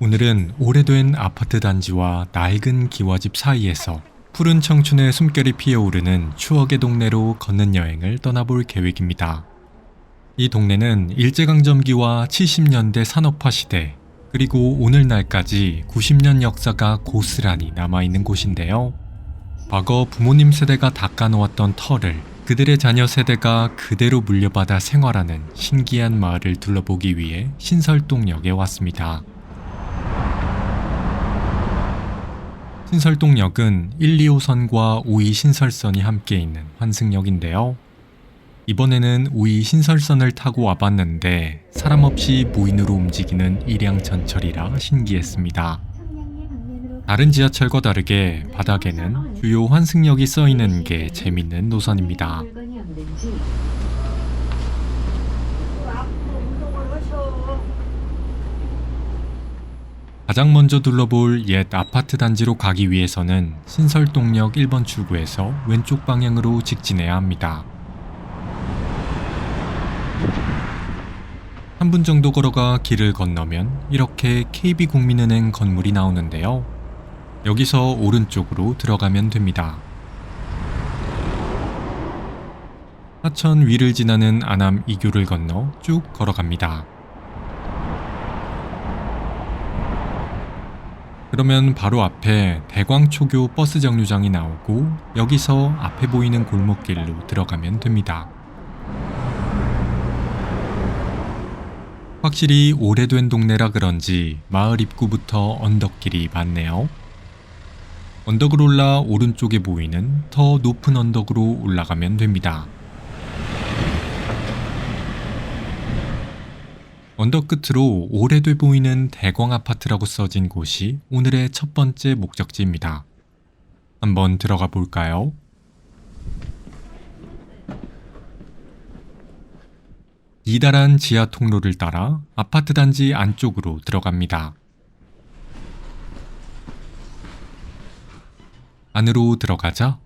오늘은 오래된 아파트 단지와 낡은 기와집 사이에서 푸른 청춘의 숨결이 피어오르는 추억의 동네로 걷는 여행을 떠나볼 계획입니다. 이 동네는 일제강점기와 70년대 산업화 시대, 그리고 오늘날까지 90년 역사가 고스란히 남아있는 곳인데요. 과거 부모님 세대가 닦아놓았던 터를 그들의 자녀 세대가 그대로 물려받아 생활하는 신기한 마을을 둘러보기 위해 신설동역에 왔습니다. 신설동역은 1, 2호선과 5위 신설선이 함께 있는 환승역인데요. 이번에는 5위 신설선을 타고 와봤는데 사람 없이 무인으로 움직이는 일양천철이라 신기했습니다. 다른 지하철과 다르게 바닥에는 주요 환승역이 써있는 게 재밌는 노선입니다. 가장 먼저 둘러볼 옛 아파트 단지로 가기 위해서는 신설동역 1번 출구에서 왼쪽 방향으로 직진해야 합니다. 3분 정도 걸어가 길을 건너면 이렇게 KB국민은행 건물이 나오는데요. 여기서 오른쪽으로 들어가면 됩니다. 하천 위를 지나는 안암 2교를 건너 쭉 걸어갑니다. 그러면 바로 앞에 대광초교 버스 정류장이 나오고 여기서 앞에 보이는 골목길로 들어가면 됩니다. 확실히 오래된 동네라 그런지 마을 입구부터 언덕길이 많네요. 언덕을 올라 오른쪽에 보이는 더 높은 언덕으로 올라가면 됩니다. 언덕 끝으로 오래돼 보이는 대광아파트라고 써진 곳이 오늘의 첫 번째 목적지입니다. 한번 들어가 볼까요? 이달한 지하 통로를 따라 아파트 단지 안쪽으로 들어갑니다. 안으로 들어가자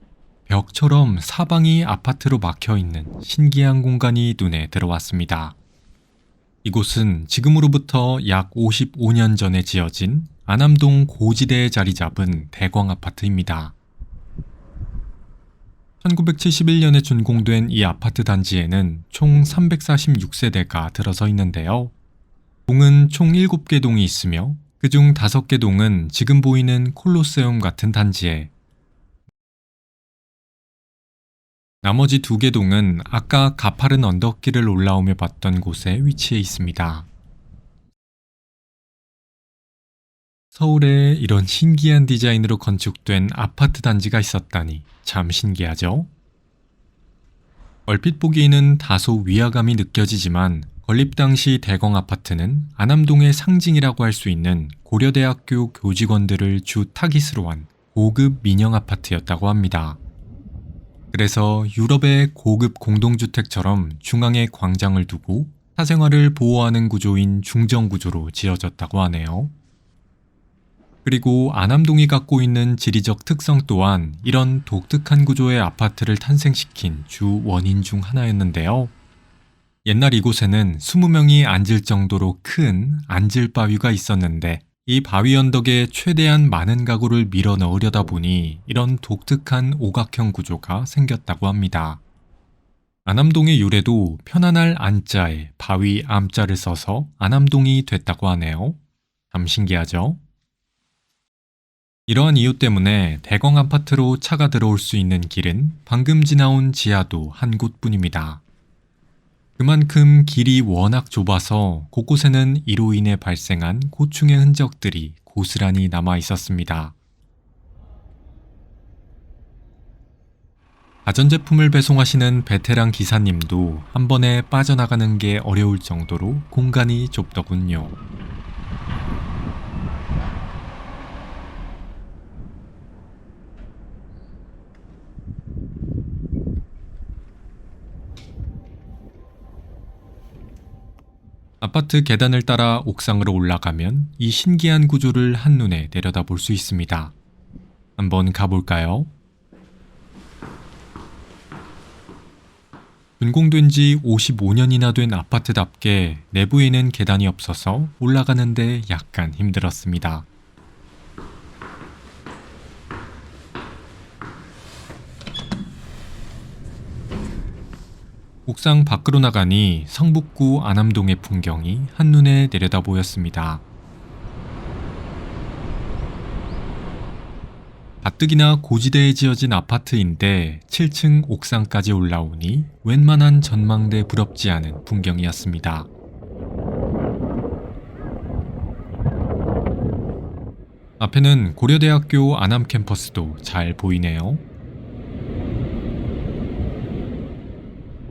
벽처럼 사방이 아파트로 막혀있는 신기한 공간이 눈에 들어왔습니다. 이곳은 지금으로부터 약 55년 전에 지어진 안암동 고지대에 자리 잡은 대광아파트입니다. 1971년에 준공된 이 아파트 단지에는 총 346세대가 들어서 있는데요. 동은 총 7개 동이 있으며 그중 5개 동은 지금 보이는 콜로세움 같은 단지에, 나머지 2개 동은 아까 가파른 언덕길을 올라오며 봤던 곳에 위치해 있습니다. 서울에 이런 신기한 디자인으로 건축된 아파트 단지가 있었다니 참 신기하죠? 얼핏 보기에는 다소 위화감이 느껴지지만 건립 당시 대광아파트는 안암동의 상징이라고 할 수 있는 고려대학교 교직원들을 주 타깃으로 한 고급 민영 아파트였다고 합니다. 그래서 유럽의 고급 공동주택처럼 중앙에 광장을 두고 사생활을 보호하는 구조인 중정구조로 지어졌다고 하네요. 그리고 안암동이 갖고 있는 지리적 특성 또한 이런 독특한 구조의 아파트를 탄생시킨 주 원인 중 하나였는데요. 옛날 이곳에는 20명이 앉을 정도로 큰 앉을 바위가 있었는데 이 바위 언덕에 최대한 많은 가구를 밀어 넣으려다 보니 이런 독특한 오각형 구조가 생겼다고 합니다. 안암동의 유래도 편안할 안자에 바위 암자를 써서 안암동이 됐다고 하네요. 참 신기하죠? 이러한 이유 때문에 대광아파트로 차가 들어올 수 있는 길은 방금 지나온 지하도 한 곳뿐입니다. 그만큼 길이 워낙 좁아서 곳곳에는 이로 인해 발생한 고충의 흔적들이 고스란히 남아 있었습니다. 가전제품을 배송하시는 베테랑 기사님도 한 번에 빠져나가는 게 어려울 정도로 공간이 좁더군요. 아파트 계단을 따라 옥상으로 올라가면 이 신기한 구조를 한눈에 내려다볼 수 있습니다. 한번 가볼까요? 준공된 지 55년이나 된 아파트답게 내부에는 계단이 없어서 올라가는데 약간 힘들었습니다. 옥상 밖으로 나가니 성북구 안암동의 풍경이 한눈에 내려다 보였습니다. 가뜩이나 고지대에 지어진 아파트인데 7층 옥상까지 올라오니 웬만한 전망대 부럽지 않은 풍경이었습니다. 앞에는 고려대학교 안암 캠퍼스도 잘 보이네요.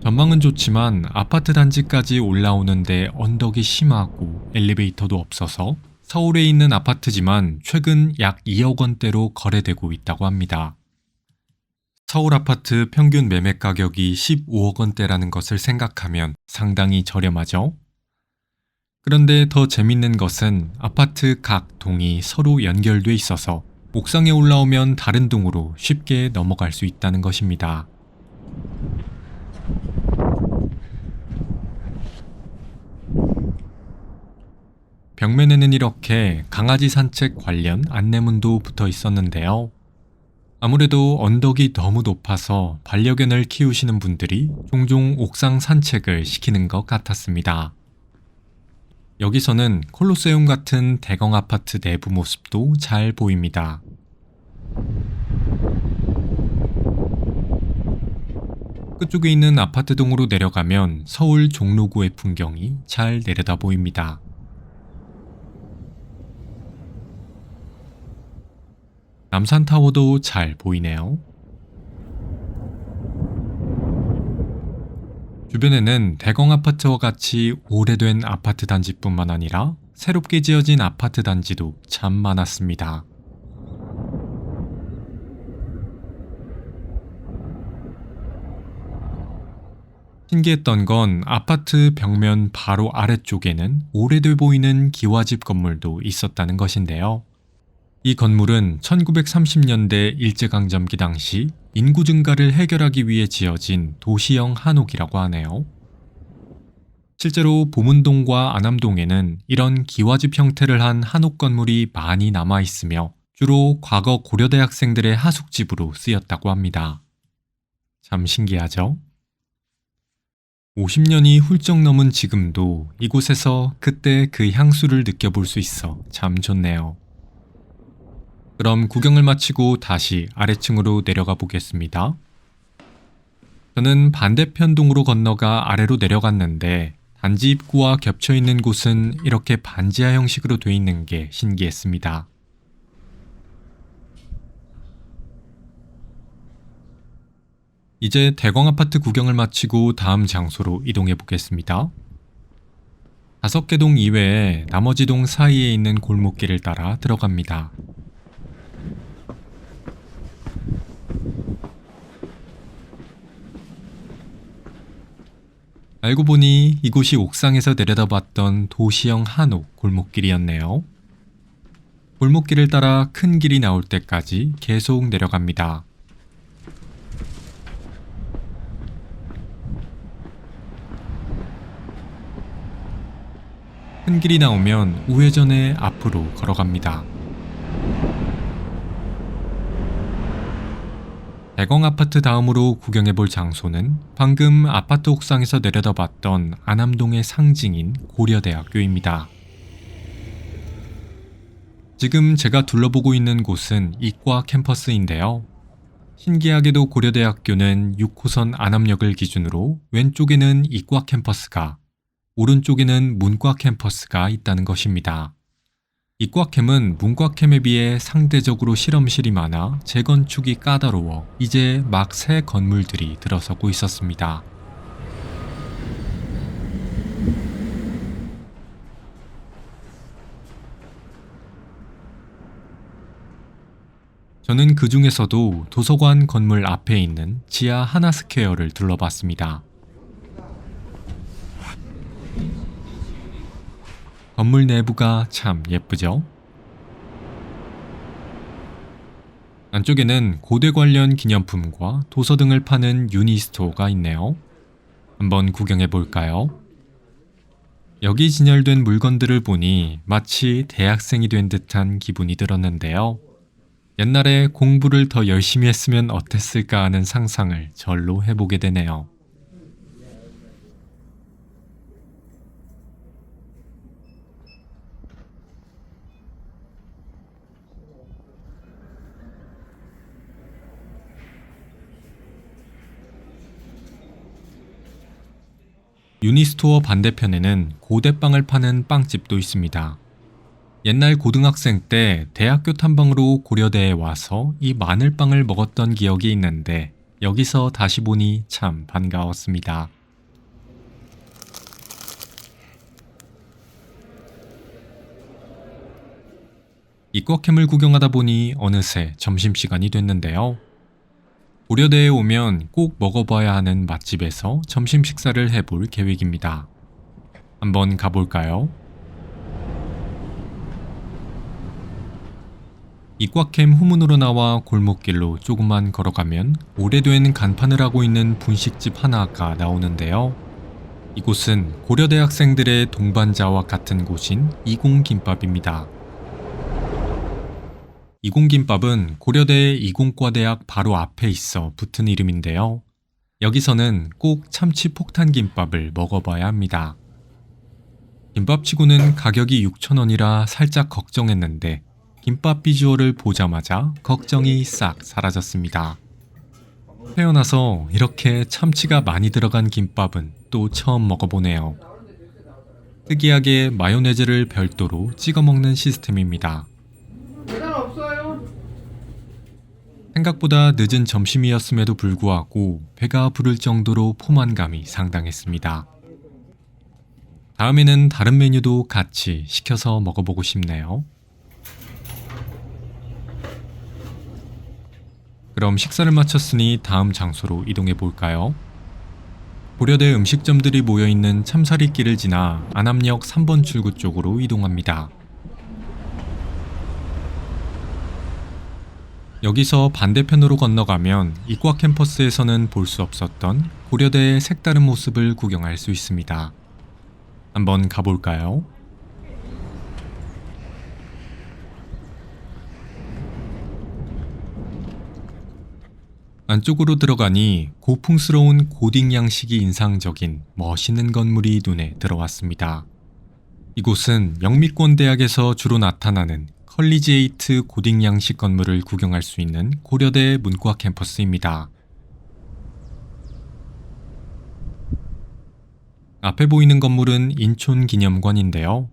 전망은 좋지만 아파트 단지까지 올라오는데 언덕이 심하고 엘리베이터도 없어서 서울에 있는 아파트지만 최근 약 2억 원대로 거래되고 있다고 합니다. 서울 아파트 평균 매매 가격이 15억 원대라는 것을 생각하면 상당히 저렴하죠? 그런데 더 재밌는 것은 아파트 각 동이 서로 연결돼 있어서 옥상에 올라오면 다른 동으로 쉽게 넘어갈 수 있다는 것입니다. 벽면에는 이렇게 강아지 산책 관련 안내문도 붙어 있었는데요. 아무래도 언덕이 너무 높아서 반려견을 키우시는 분들이 종종 옥상 산책을 시키는 것 같았습니다. 여기서는 콜로세움 같은 대형 아파트 내부 모습도 잘 보입니다. 끝쪽에 있는 아파트 동으로 내려가면 서울 종로구의 풍경이 잘 내려다 보입니다. 남산타워도 잘 보이네요. 주변에는 대형 아파트와 같이 오래된 아파트 단지뿐만 아니라 새롭게 지어진 아파트 단지도 참 많았습니다. 신기했던 건 아파트 벽면 바로 아래쪽에는 오래돼 보이는 기와집 건물도 있었다는 것인데요. 이 건물은 1930년대 일제강점기 당시 인구 증가를 해결하기 위해 지어진 도시형 한옥이라고 하네요. 실제로 보문동과 안암동에는 이런 기와집 형태를 한 한옥 건물이 많이 남아 있으며 주로 과거 고려대 학생들의 하숙집으로 쓰였다고 합니다. 참 신기하죠? 50년이 훌쩍 넘은 지금도 이곳에서 그때 그 향수를 느껴볼 수 있어 참 좋네요. 그럼 구경을 마치고 다시 아래층으로 내려가 보겠습니다. 저는 반대편 동으로 건너가 아래로 내려갔는데 단지 입구와 겹쳐 있는 곳은 이렇게 반지하 형식으로 돼 있는 게 신기했습니다. 이제 대광 아파트 구경을 마치고 다음 장소로 이동해 보겠습니다. 5개 동 이외에 나머지 동 사이에 있는 골목길을 따라 들어갑니다. 알고 보니 이곳이 옥상에서 내려다봤던 도시형 한옥 골목길이었네요. 골목길을 따라 큰 길이 나올 때까지 계속 내려갑니다. 큰 길이 나오면 우회전해 앞으로 걸어갑니다. 대광 아파트 다음으로 구경해볼 장소는 방금 아파트 옥상에서 내려다봤던 안암동의 상징인 고려대학교입니다. 지금 제가 둘러보고 있는 곳은 이과 캠퍼스인데요. 신기하게도 고려대학교는 6호선 안암역을 기준으로 왼쪽에는 이과 캠퍼스가, 오른쪽에는 문과 캠퍼스가 있다는 것입니다. 이과캠은 문과캠에 비해 상대적으로 실험실이 많아 재건축이 까다로워 이제 막 새 건물들이 들어서고 있었습니다. 저는 그 중에서도 도서관 건물 앞에 있는 지하 하나스퀘어를 둘러봤습니다. 건물 내부가 참 예쁘죠? 안쪽에는 고대 관련 기념품과 도서 등을 파는 유니스토어가 있네요. 한번 구경해 볼까요? 여기 진열된 물건들을 보니 마치 대학생이 된 듯한 기분이 들었는데요. 옛날에 공부를 더 열심히 했으면 어땠을까 하는 상상을 절로 해보게 되네요. 유니스토어 반대편에는 고대빵을 파는 빵집도 있습니다. 옛날 고등학생 때 대학교 탐방으로 고려대에 와서 이 마늘빵을 먹었던 기억이 있는데 여기서 다시 보니 참 반가웠습니다. 이꽉캠을 구경하다 보니 어느새 점심시간이 됐는데요. 고려대에 오면 꼭 먹어봐야 하는 맛집에서 점심 식사를 해볼 계획입니다. 한번 가볼까요? 이꽉캠 후문으로 나와 골목길로 조금만 걸어가면 오래된 간판을 하고 있는 분식집 하나가 나오는데요. 이곳은 고려대 학생들의 동반자와 같은 곳인 이공김밥입니다. 이공김밥은 고려대 이공과대학 바로 앞에 있어 붙은 이름인데요. 여기서는 꼭 참치 폭탄김밥을 먹어봐야 합니다. 김밥치고는 가격이 6,000원이라 살짝 걱정했는데 김밥 비주얼을 보자마자 걱정이 싹 사라졌습니다. 태어나서 이렇게 참치가 많이 들어간 김밥은 또 처음 먹어보네요. 특이하게 마요네즈를 별도로 찍어 먹는 시스템입니다. 생각보다 늦은 점심이었음에도 불구하고 배가 부를 정도로 포만감이 상당했습니다. 다음에는 다른 메뉴도 같이 시켜서 먹어보고 싶네요. 그럼 식사를 마쳤으니 다음 장소로 이동해 볼까요? 고려대 음식점들이 모여있는 참사리길을 지나 안암역 3번 출구 쪽으로 이동합니다. 여기서 반대편으로 건너가면 이과 캠퍼스에서는 볼 수 없었던 고려대의 색다른 모습을 구경할 수 있습니다. 한번 가볼까요? 안쪽으로 들어가니 고풍스러운 고딕 양식이 인상적인 멋있는 건물이 눈에 들어왔습니다. 이곳은 영미권대학에서 주로 나타나는 컬리지에이트 고딕 양식 건물을 구경할 수 있는 고려대 문과 캠퍼스입니다. 앞에 보이는 건물은 인촌기념관인데요.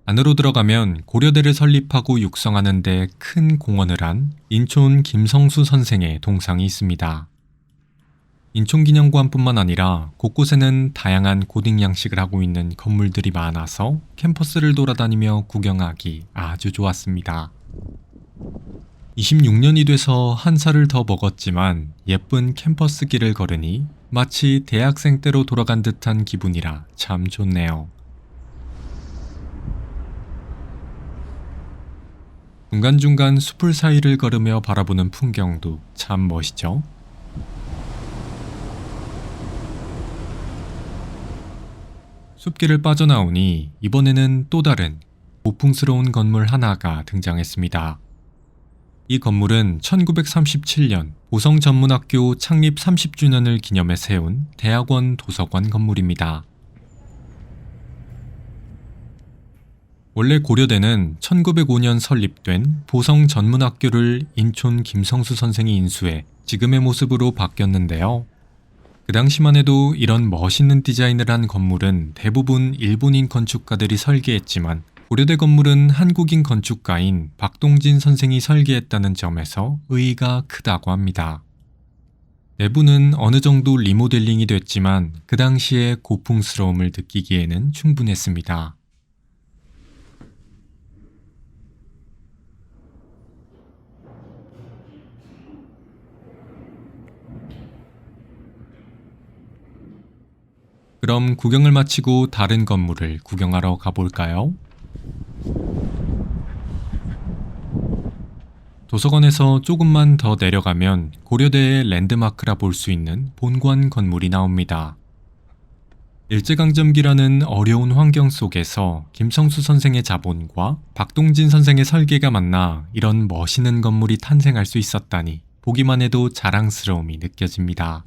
안으로 들어가면 고려대를 설립하고 육성하는 데 큰 공헌을 한 인촌 김성수 선생의 동상이 있습니다. 인촌기념관뿐만 아니라 곳곳에는 다양한 고딕 양식을 하고 있는 건물들이 많아서 캠퍼스를 돌아다니며 구경하기 아주 좋았습니다. 26년이 돼서 한 살을 더 먹었지만 예쁜 캠퍼스 길을 걸으니 마치 대학생 때로 돌아간 듯한 기분이라 참 좋네요. 중간중간 숲을 사이를 걸으며 바라보는 풍경도 참 멋있죠? 숲길을 빠져나오니 이번에는 또 다른 고풍스러운 건물 하나가 등장했습니다. 이 건물은 1937년 보성전문학교 창립 30주년을 기념해 세운 대학원 도서관 건물입니다. 원래 고려대는 1905년 설립된 보성전문학교를 인촌 김성수 선생이 인수해 지금의 모습으로 바뀌었는데요. 그 당시만 해도 이런 멋있는 디자인을 한 건물은 대부분 일본인 건축가들이 설계했지만 고려대 건물은 한국인 건축가인 박동진 선생이 설계했다는 점에서 의의가 크다고 합니다. 내부는 어느 정도 리모델링이 됐지만 그 당시의 고풍스러움을 느끼기에는 충분했습니다. 그럼 구경을 마치고 다른 건물을 구경하러 가볼까요? 도서관에서 조금만 더 내려가면 고려대의 랜드마크라 볼 수 있는 본관 건물이 나옵니다. 일제강점기라는 어려운 환경 속에서 김성수 선생의 자본과 박동진 선생의 설계가 만나 이런 멋있는 건물이 탄생할 수 있었다니 보기만 해도 자랑스러움이 느껴집니다.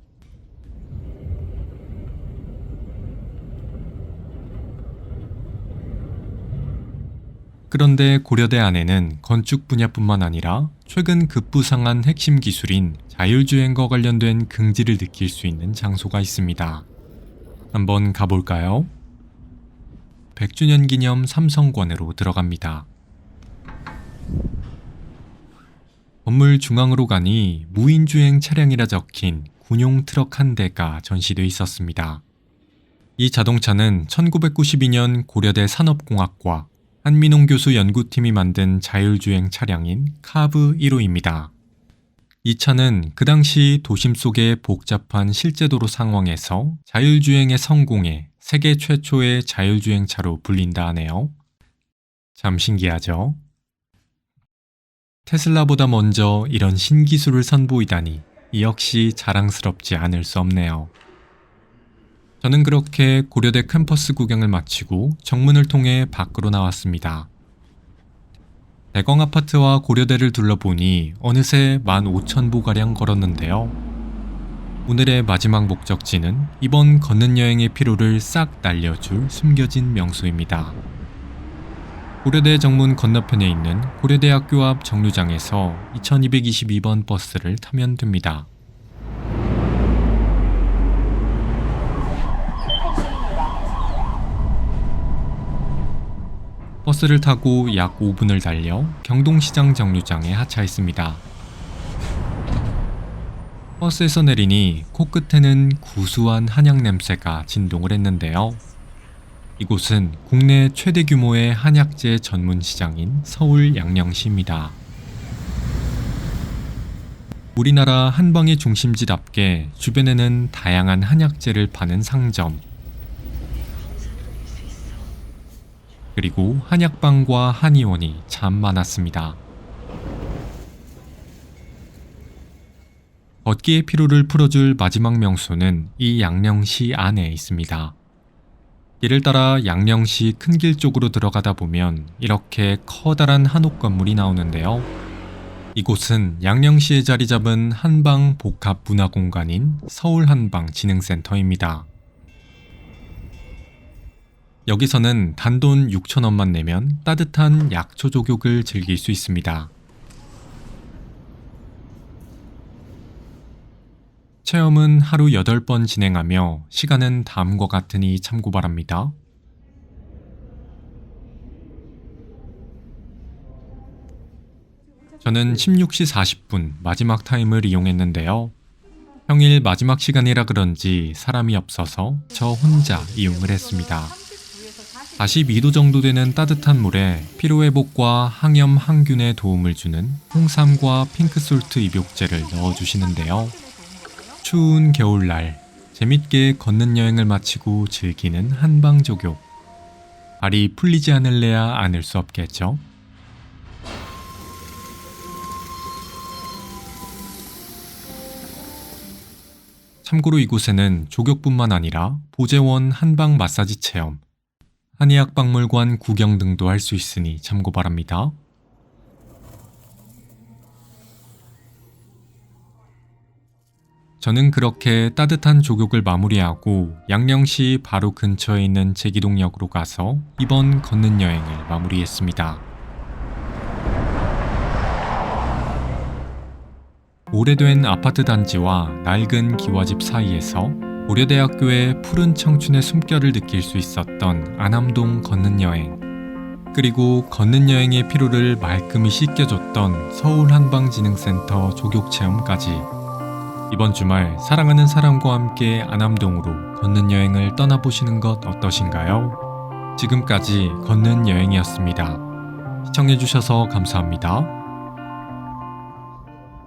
그런데 고려대 안에는 건축 분야뿐만 아니라 최근 급부상한 핵심 기술인 자율주행과 관련된 긍지를 느낄 수 있는 장소가 있습니다. 한번 가볼까요? 100주년 기념 삼성관으로 들어갑니다. 건물 중앙으로 가니 무인주행 차량이라 적힌 군용 트럭 한 대가 전시돼 있었습니다. 이 자동차는 1992년 고려대 산업공학과 한민홍 교수 연구팀이 만든 자율주행 차량인 카브 1호입니다. 이 차는 그 당시 도심 속의 복잡한 실제도로 상황에서 자율주행에 성공해 세계 최초의 자율주행차로 불린다 하네요. 참 신기하죠? 테슬라보다 먼저 이런 신기술을 선보이다니 이 역시 자랑스럽지 않을 수 없네요. 저는 그렇게 고려대 캠퍼스 구경을 마치고 정문을 통해 밖으로 나왔습니다. 대광 아파트와 고려대를 둘러보니 어느새 15,000보가량 걸었는데요. 오늘의 마지막 목적지는 이번 걷는 여행의 피로를 싹 날려줄 숨겨진 명소입니다. 고려대 정문 건너편에 있는 고려대학교 앞 정류장에서 2222번 버스를 타면 됩니다. 버스를 타고 약 5분을 달려 경동시장 정류장에 하차했습니다. 버스에서 내리니 코끝에는 구수한 한약 냄새가 진동을 했는데요. 이곳은 국내 최대 규모의 한약재 전문 시장인 서울 양령시입니다. 우리나라 한방의 중심지답게 주변에는 다양한 한약재를 파는 상점, 그리고 한약방과 한의원이 참 많았습니다. 걷기의 피로를 풀어줄 마지막 명소는 이 양령시 안에 있습니다. 길을 따라 양령시 큰 길 쪽으로 들어가다 보면 이렇게 커다란 한옥 건물이 나오는데요. 이곳은 양령시에 자리 잡은 한방 복합 문화공간인 서울한방진흥센터입니다. 여기서는 단돈 6,000원만 내면 따뜻한 약초 족욕을 즐길 수 있습니다. 체험은 하루 8번 진행하며 시간은 다음과 같으니 참고 바랍니다. 저는 16시 40분 마지막 타임을 이용했는데요. 평일 마지막 시간이라 그런지 사람이 없어서 저 혼자 이용을 했습니다. 42도 정도 되는 따뜻한 물에 피로회복과 항염 항균에 도움을 주는 홍삼과 핑크솔트 입욕제를 넣어주시는데요. 추운 겨울날 재밌게 걷는 여행을 마치고 즐기는 한방족욕. 발이 풀리지 않을래야 않을 수 없겠죠. 참고로 이곳에는 족욕뿐만 아니라 보재원 한방 마사지 체험, 한의학박물관 구경 등도 할 수 있으니 참고 바랍니다. 저는 그렇게 따뜻한 족욕을 마무리하고 양령시 바로 근처에 있는 제기동역으로 가서 이번 걷는 여행을 마무리했습니다. 오래된 아파트 단지와 낡은 기와집 사이에서 고려대학교의 푸른 청춘의 숨결을 느낄 수 있었던 안암동 걷는 여행, 그리고 걷는 여행의 피로를 말끔히 씻겨줬던 서울한방진흥센터 족욕체험까지 이번 주말 사랑하는 사람과 함께 안암동으로 걷는 여행을 떠나보시는 것 어떠신가요? 지금까지 걷는 여행이었습니다. 시청해주셔서 감사합니다.